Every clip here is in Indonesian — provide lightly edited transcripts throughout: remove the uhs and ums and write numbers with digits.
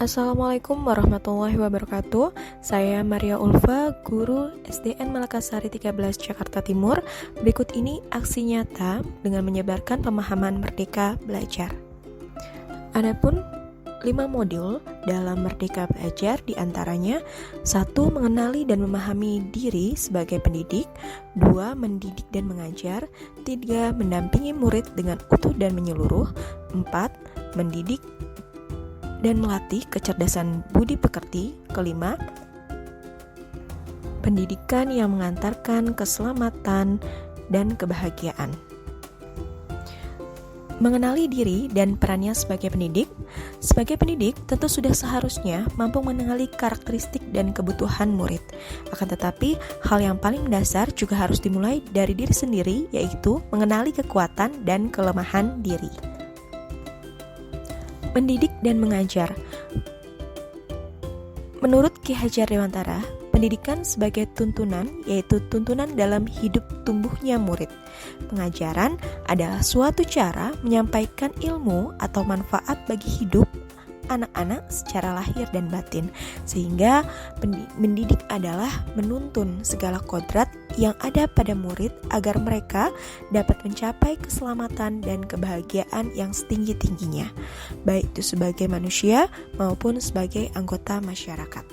Assalamualaikum warahmatullahi wabarakatuh. Saya Maria Ulfa, guru SDN Malakasari 13 Jakarta Timur. Berikut ini aksi nyata dengan menyebarkan pemahaman Merdeka Belajar. Adapun 5 modul dalam Merdeka Belajar diantaranya 1. Mengenali dan memahami diri sebagai pendidik, 2. Mendidik dan mengajar, 3. Mendampingi murid dengan utuh dan menyeluruh, 4. Mendidik dan melatih kecerdasan budi pekerti, 5. Pendidikan yang mengantarkan keselamatan dan kebahagiaan. Mengenali diri dan perannya sebagai pendidik. Sebagai pendidik, tentu sudah seharusnya mampu mengenali karakteristik dan kebutuhan murid. Akan tetapi, hal yang paling mendasar juga harus dimulai dari diri sendiri, yaitu mengenali kekuatan dan kelemahan diri. Mendidik dan mengajar. Menurut Ki Hajar Dewantara, pendidikan sebagai tuntunan, yaitu tuntunan dalam hidup tumbuhnya murid. Pengajaran adalah suatu cara menyampaikan ilmu atau manfaat bagi hidup anak-anak secara lahir dan batin, sehingga mendidik adalah menuntun segala kodrat yang ada pada murid agar mereka dapat mencapai keselamatan dan kebahagiaan yang setinggi-tingginya, baik itu sebagai manusia maupun sebagai anggota masyarakat.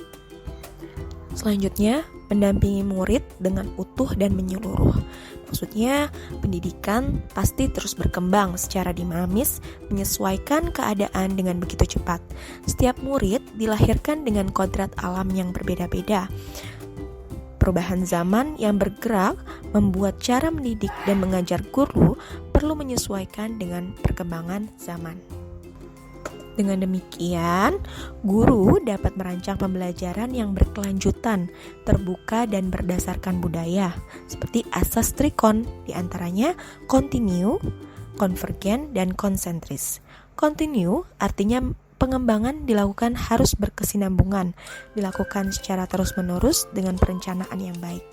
Selanjutnya, mendampingi murid dengan utuh dan menyeluruh. Maksudnya, pendidikan pasti terus berkembang secara dinamis, menyesuaikan keadaan dengan begitu cepat. Setiap murid dilahirkan dengan kodrat alam yang berbeda-beda. Perubahan zaman yang bergerak membuat cara mendidik dan mengajar guru perlu menyesuaikan dengan perkembangan zaman. Dengan demikian, guru dapat merancang pembelajaran yang berkelanjutan, terbuka dan berdasarkan budaya, seperti asas trikon, diantaranya kontinu, konvergen, dan konsentris. Kontinu artinya pengembangan dilakukan harus berkesinambungan, dilakukan secara terus-menerus dengan perencanaan yang baik.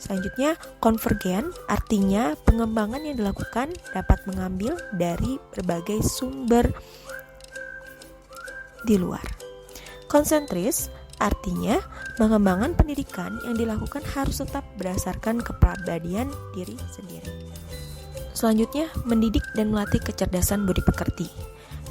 Selanjutnya, konvergen artinya pengembangan yang dilakukan dapat mengambil dari berbagai sumber di luar. Konsentris artinya pengembangan pendidikan yang dilakukan harus tetap berdasarkan kepribadian diri sendiri. Selanjutnya, mendidik dan melatih kecerdasan budi pekerti.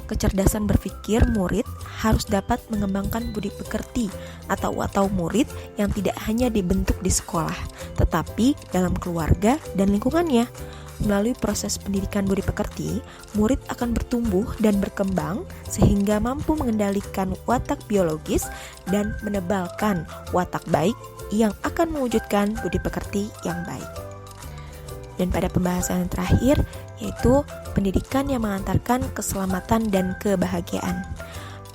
Kecerdasan berpikir murid harus dapat mengembangkan budi pekerti atau murid yang tidak hanya dibentuk di sekolah, tetapi dalam keluarga dan lingkungannya. Melalui proses pendidikan budi pekerti, murid akan bertumbuh dan berkembang sehingga mampu mengendalikan watak biologis dan menebalkan watak baik yang akan mewujudkan budi pekerti yang baik. Dan pada pembahasan yang terakhir, yaitu pendidikan yang mengantarkan keselamatan dan kebahagiaan.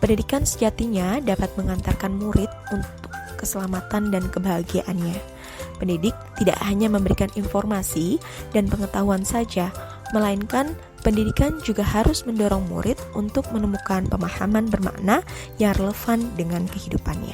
Pendidikan sejatinya dapat mengantarkan murid untuk keselamatan dan kebahagiaannya. Pendidik tidak hanya memberikan informasi dan pengetahuan saja, melainkan pendidikan juga harus mendorong murid untuk menemukan pemahaman bermakna yang relevan dengan kehidupannya.